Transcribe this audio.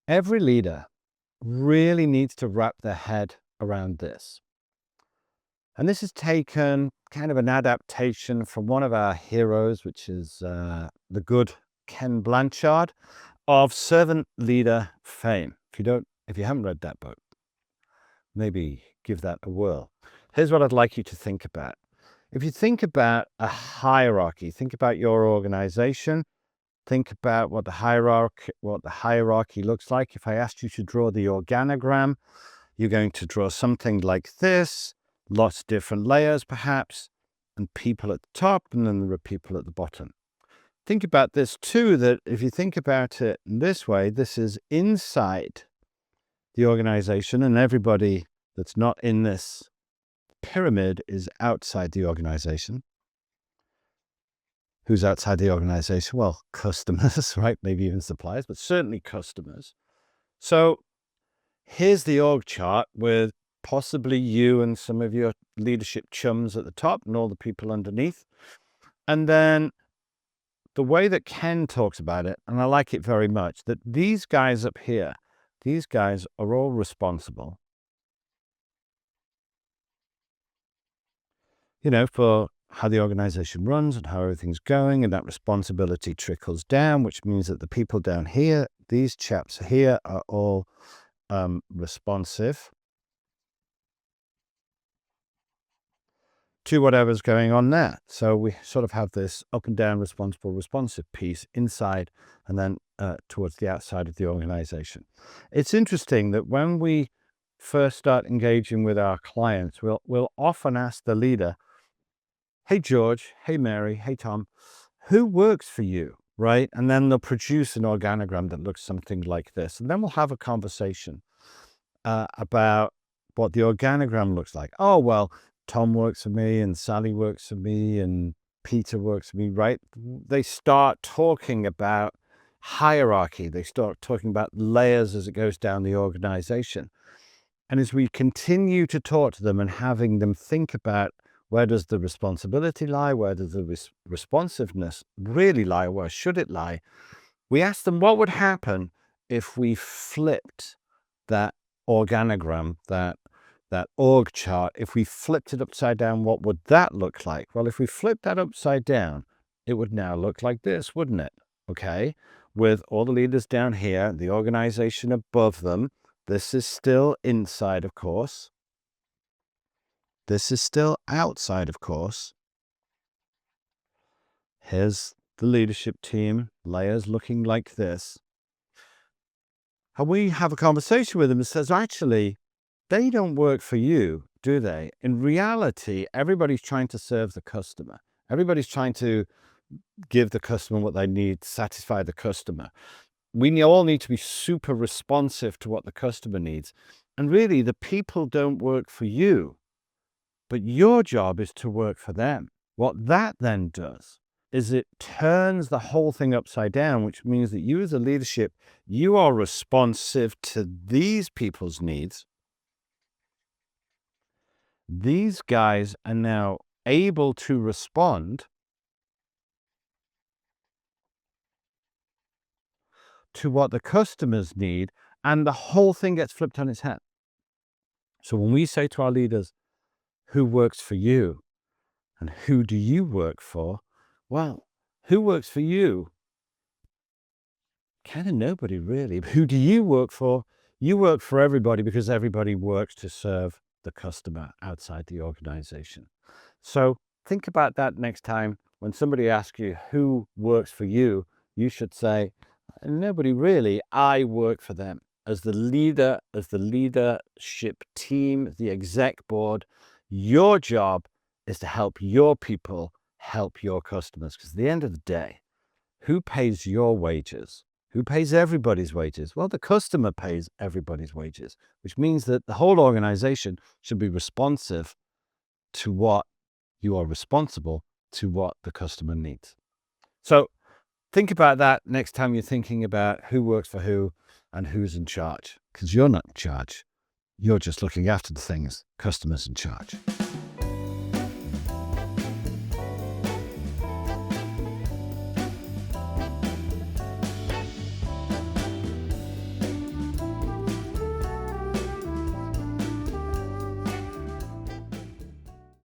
Every leader really needs to wrap their head around this. And this has taken kind of an adaptation from one of our heroes, which is the good Ken Blanchard of servant leader fame. If you haven't read that book, maybe give that a whirl. Here's what I'd like you to think about. If you think about a hierarchy, think about your organization, think about what the hierarchy looks like. If I asked you to draw the organogram, you're going to draw something like this, lots of different layers perhaps, and people at the top, and then there are people at the bottom. Think about this too, that if you think about it this way, this is inside the organization, and everybody that's not in this pyramid is outside the organization. Who's outside the organization? Well, customers, right? Maybe even suppliers, but certainly customers. So here's the org chart with possibly you and some of your leadership chums at the top and all the people underneath. And then the way that Ken talks about it, and I like it very much, that these guys up here, these guys are all responsible, for how the organization runs and how everything's going, and that responsibility trickles down, which means that the people down here, these chaps here, are all responsive to whatever's going on there. So we sort of have this up and down responsive piece inside and then towards the outside of the organization. It's interesting that when we first start engaging with our clients, we'll often ask the leader, hey, George, hey, Mary, hey, Tom, who works for you, right? And then they'll produce an organogram that looks something like this. And then we'll have a conversation about what the organogram looks like. Oh, well, Tom works for me and Sally works for me and Peter works for me, right? They start talking about hierarchy. They start talking about layers as it goes down the organization. And as we continue to talk to them and having them think about where does the responsibility lie, where does the responsiveness really lie, where should it lie, we ask them what would happen if we flipped that organogram, that org chart, if we flipped it upside down, what would that look like? Well, if we flipped that upside down, it would now look like this, wouldn't it? Okay, with all the leaders down here, the organization above them. This is still inside, of course. This is still outside, of course. Here's the leadership team, layers looking like this. And we have a conversation with them that says, actually, they don't work for you, do they? In reality, everybody's trying to serve the customer. Everybody's trying to give the customer what they need, satisfy the customer. We all need to be super responsive to what the customer needs. And really, the people don't work for you, but your job is to work for them. What that then does is it turns the whole thing upside down, which means that you as a leadership, you are responsive to these people's needs. These guys are now able to respond to what the customers need, and the whole thing gets flipped on its head. So when we say to our leaders, who works for you and who do you work for? Well, who works for you? Kind of nobody really. Who do you work for? You work for everybody because everybody works to serve the customer outside the organization. So think about that next time when somebody asks you who works for you, you should say, nobody really, I work for them. As the leader, as the leadership team, the exec board, your job is to help your people help your customers. Because at the end of the day, who pays your wages? Who pays everybody's wages? Well, the customer pays everybody's wages, which means that the whole organization should be responsive to what you are responsible to what the customer needs. So think about that next time you're thinking about who works for who and who's in charge, because you're not in charge. You're just looking after the things. Customers in charge.